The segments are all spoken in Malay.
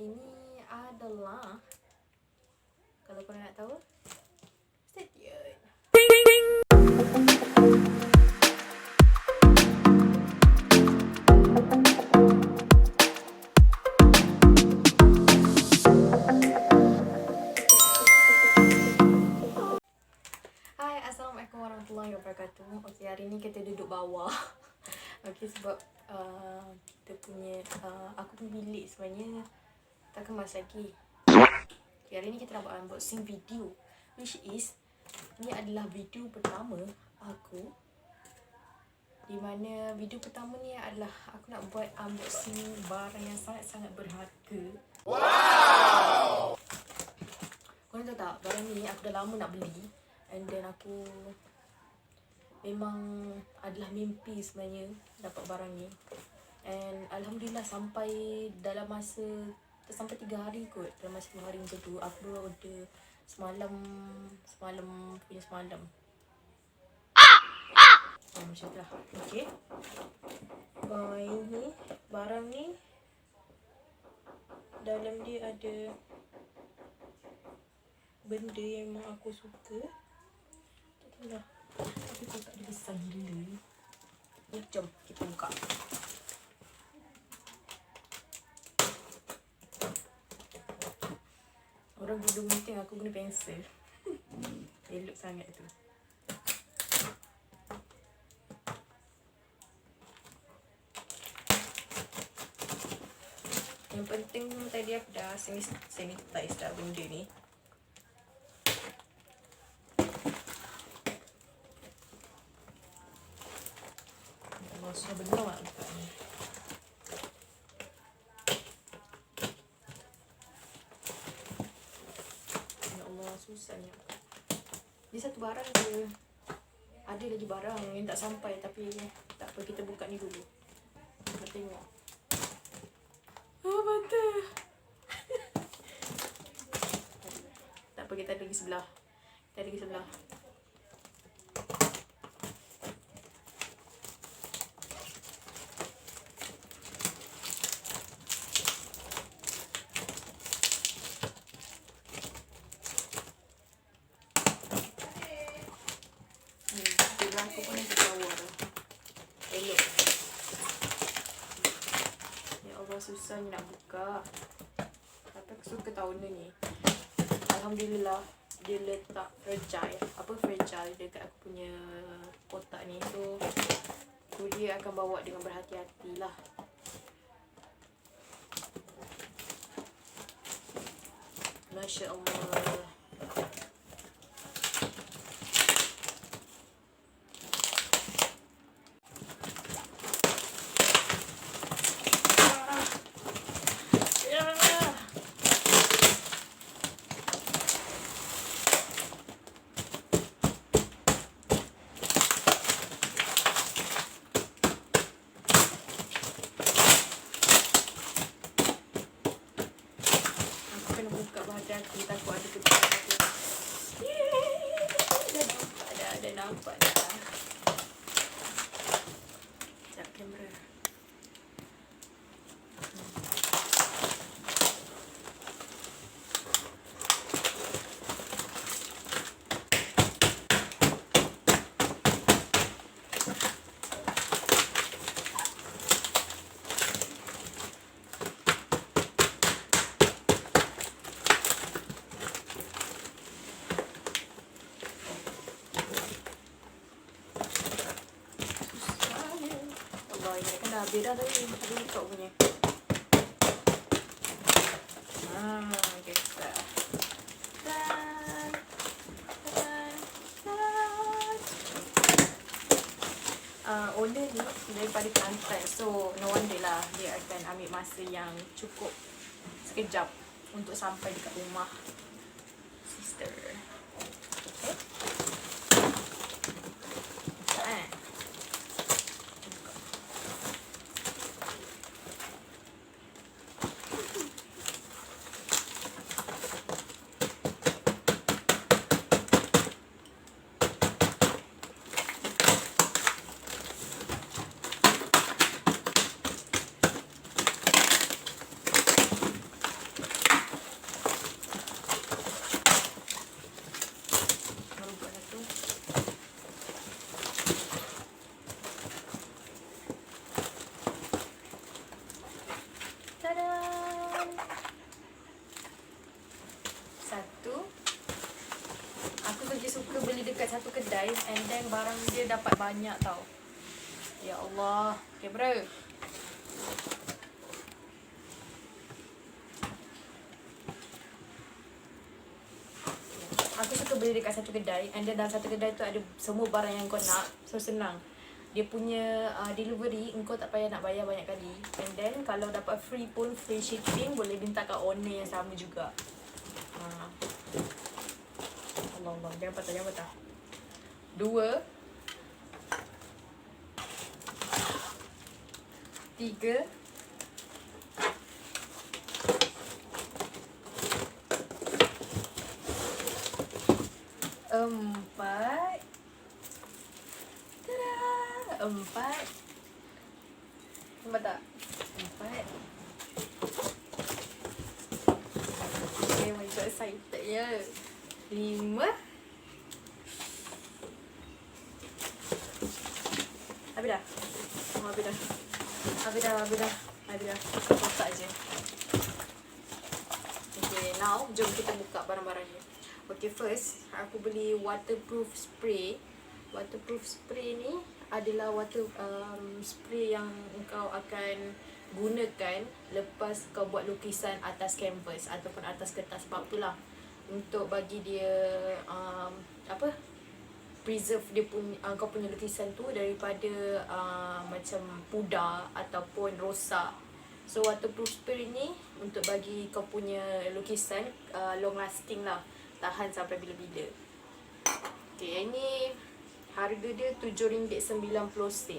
ini adalah, kalau korang nak tahu, stay tuned. Hai, Assalamualaikum warahmatullahi wabarakatuh. Okay, hari ni kita duduk bawah. Okay, sebab kita punya aku punya bilik sebenarnya tak kemas lagi. Okay, hari ni kita nak buat unboxing video, which is ni adalah video pertama aku, di mana video pertama ni adalah aku nak buat unboxing barang yang sangat-sangat berharga. Wow! Korang tahu tak, barang ni aku dah lama nak beli, and then aku memang adalah mimpi sebenarnya dapat barang ni. And Alhamdulillah sampai dalam masa, sampai 3 hari kot, dalam masa 2 hari macam tu. Aku baru order semalam macam tu lah. Okay, ini barang ni, dalam dia ada benda yang memang aku suka. Tak tahu lah, tapi kotak dia besar gila. Jom kita buka. Orang duduk meeting, aku guna pensel. Elok sangat tu. Yang penting tadi aku dah sanitize dah benda ni. Susah benar nak buka ni. Ya Allah, susahnya. Ni satu barang je. Ada lagi barang yang tak sampai, tapi tak apa, kita buka ni dulu. Kita tengok. Oh, mata. Tak apa, kita ada lagi sebelah. Aku pun nak keluar. Elok. Ya Allah, susahnya nak buka. Tapi aku suka tahun ni. Alhamdulillah dia letak fragile dekat aku punya kotak ni. So dia akan bawa dengan berhati-hati lah. Masya Allah. Aku takut ada kecil. Dah nampak dah. Sekejap kamera. Dah habis dah tadi. Ada buka punya. Okay, start. Owner ni daripada Kelantan. So no wonder lah dia akan ambil masa yang cukup sekejap untuk sampai dekat rumah sister. Okay. barang-barang dia dapat banyak tau. Ya Allah. Kamera. Aku suka beli dekat satu kedai, and then dalam satu kedai tu ada semua barang yang kau nak. So senang. Dia punya delivery, engkau tak payah nak bayar banyak kali. And then kalau dapat free pun, free shipping, boleh minta kat owner yang sama juga. Allah, jangan patah. 2 3 4. Tada! 4. Nampak tak? 4. Okay, my God, excited ya. 5. Habis dah? Habis dah. Kotak je. Okay, now jom kita buka barang-barang ni. Okay, first aku beli waterproof spray. Waterproof spray ni adalah spray yang kau akan gunakan lepas kau buat lukisan atas canvas ataupun atas kertas apa lah, untuk bagi dia preserve dia punya kau punya lukisan tu daripada macam pudar ataupun rosak. So waterproof spray ni untuk bagi kau punya lukisan long lasting lah, tahan sampai bila-bila. Okay, ini harga dia RM7.90.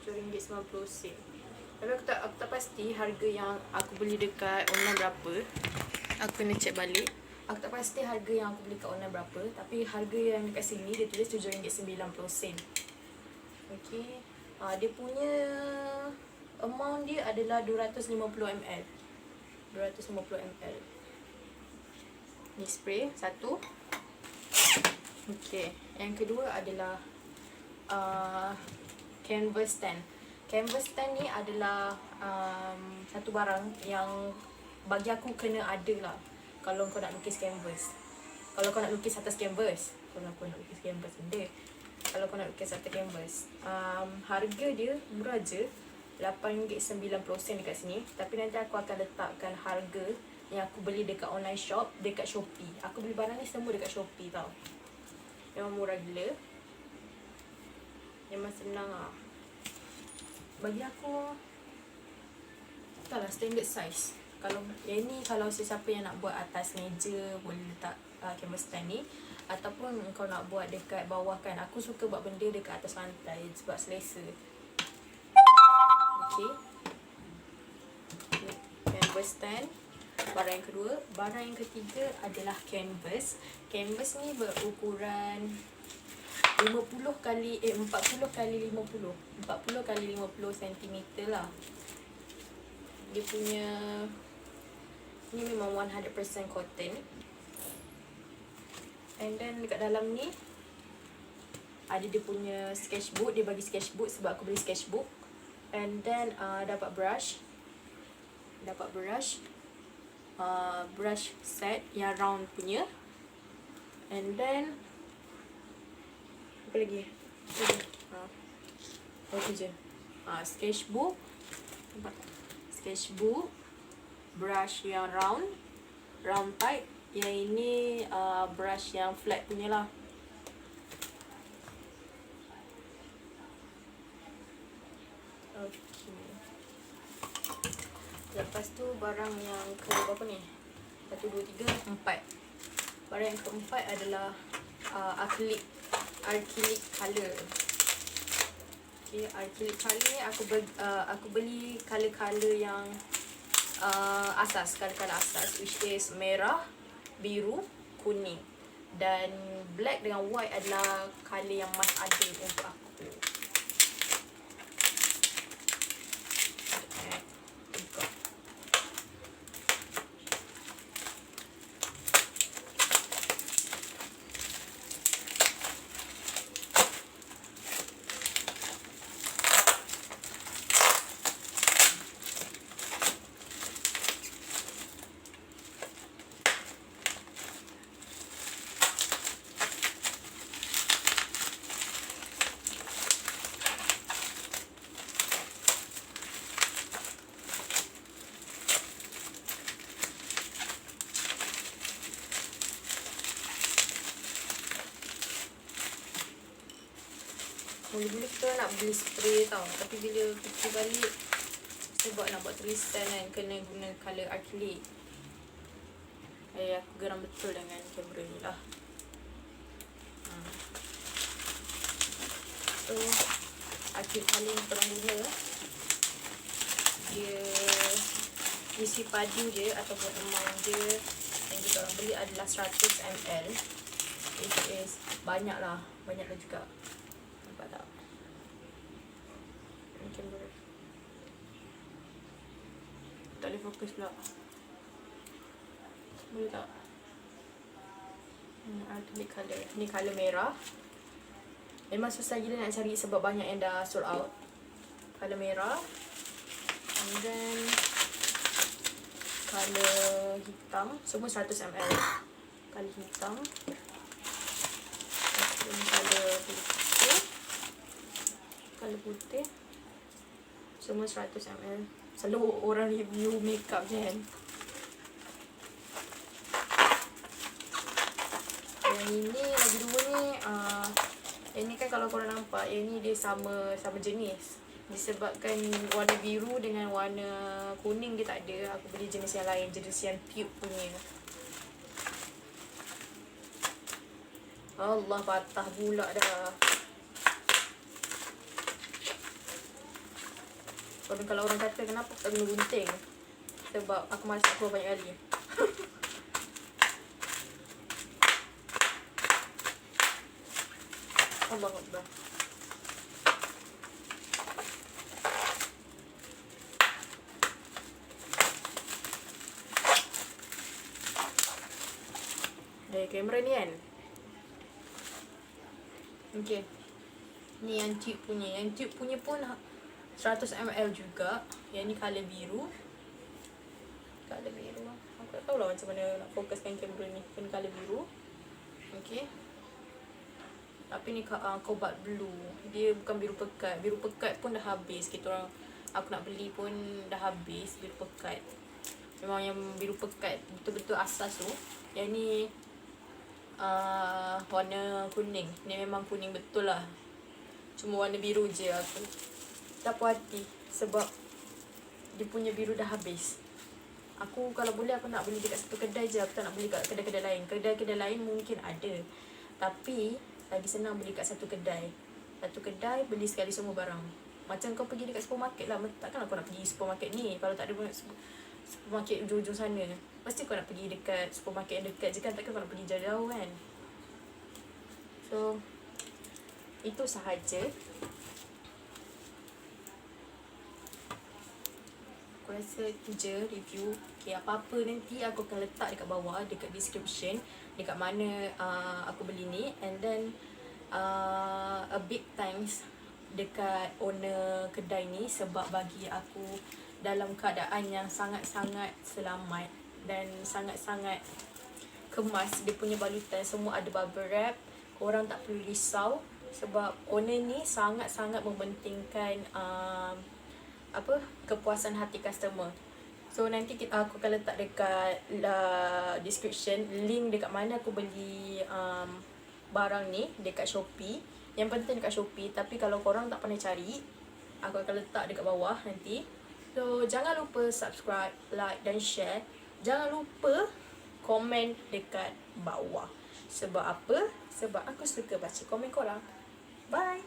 RM7.90. Tapi aku tak pasti harga yang aku beli dekat online berapa. Aku kena check balik. Aku tak pasti harga yang aku beli kat online berapa, tapi harga yang dekat sini dia tulis RM7.90. Okay. Dia punya amount dia adalah 250ml. 250ml. Ni spray satu. Okay. Yang kedua adalah canvas stand. Canvas stand ni adalah satu barang yang bagi aku kena ada lah kalau kau nak lukis canvas. Kalau kau nak lukis atas canvas. Kalau kau nak lukis canvas benda. Kalau kau nak lukis atas canvas. Harga dia murah je. RM8.90 dekat sini. Tapi nanti aku akan letakkan harga yang aku beli dekat online shop, dekat Shopee. Aku beli barang ni semua dekat Shopee tau. Memang murah gila. Memang senang lah. Bagi aku taklah standard size. Kalau yang ni, kalau sesiapa yang nak buat atas meja, boleh letak canvas stand ni. Ataupun kau nak buat dekat bawah kan. Aku suka buat benda dekat atas lantai sebab selesa. Okay, canvas stand. Barang yang kedua. Barang yang ketiga adalah canvas. Canvas ni berukuran 40 kali 50 cm lah. Dia punya ni memang 100% cotton. And then dekat dalam ni ada dia punya sketchbook. Dia bagi sketchbook sebab aku beli sketchbook. And then dapat brush. Brush set yang round punya. And then apa lagi? Itu je. Sketchbook. Sketchbook. Brush yang round type. Yang ini brush yang flat punya lah. Okay. Lepas tu barang yang berapa ni? 1, 2, 3, 4. Barang yang keempat adalah acrylic color. Okay, acrylic color ni aku beli color yang asas, color asas, which is merah, biru, kuning. Dan black dengan white adalah color yang must ada untuk aku. Mula-mula kita nak beli spray tau, tapi bila fikir balik sebab nak buat tulisan kan, kena guna colour acrylic. Aku geram betul dengan kamera ni lah. So acrylic colour yang korang guna, dia isi padu je ataupun amount je yang kita orang beli adalah 100 ml, which is banyak lah juga. Nampak tak? Kamera tak boleh fokus pula. Boleh tak? Acrylic colour. Ni colour merah. Memang susah gila nak cari sebab banyak yang dah sold out. Colour merah. And then colour hitam. Semua 100 ml. Colour hitam. Colour putih. Colour putih. Semua 100 ml. Selalu orang review makeup je kan. Yang ini lagi dua ni, yang ni kan kalau korang nampak, yang ni dia sama jenis. Disebabkan warna biru dengan warna kuning dia tak ada, aku beli jenis yang lain, jenis yang tube punya. Allah, patah pula dah. Kalau orang kata kenapa tak guna gunting, sebab aku malas nak keluar banyak kali. Allah Akbar. Dari kamera ni kan. Okay, ni yang tube punya. Yang tube punya pun 100 ml juga. Yang ni colour biru. Colour biru. Aku tak tahulah macam mana nak fokuskan kamera ni. Kan colour biru. Okay. Tapi ni cobalt blue. Dia bukan biru pekat. Biru pekat pun dah habis. Aku nak beli pun dah habis biru pekat. Memang yang biru pekat betul-betul asas tu. Yang ni warna kuning. Ni memang kuning betul lah. Cuma warna biru je aku tak puas hati sebab dia punya biru dah habis. Aku kalau boleh aku nak beli dekat satu kedai je. Aku tak nak beli kat kedai-kedai lain. Kedai-kedai lain mungkin ada, tapi lagi senang beli kat satu kedai. Satu kedai beli sekali semua barang. Macam kau pergi dekat supermarket lah. Takkan aku nak pergi supermarket ni kalau tak ada supermarket ujung-ujung sana. Mesti kau nak pergi dekat supermarket yang dekat je kan. Takkan kau nak pergi jauh-jauh kan. So itu sahaja. Aku rasa itu je review. Okay, apa-apa nanti aku akan letak dekat bawah, dekat description, dekat mana aku beli ni. And then a big thanks dekat owner kedai ni sebab bagi aku dalam keadaan yang sangat-sangat selamat dan sangat-sangat kemas. Dia punya balutan semua ada bubble wrap. Korang tak perlu risau sebab owner ni sangat-sangat mementingkan kepuasan hati customer. So nanti aku akan letak dekat description link dekat mana aku beli barang ni dekat Shopee. Yang penting dekat Shopee, tapi kalau korang tak pandai cari, aku akan letak dekat bawah nanti. So jangan lupa subscribe, like dan share. Jangan lupa komen dekat bawah. Sebab apa? Sebab aku suka baca komen korang. Bye.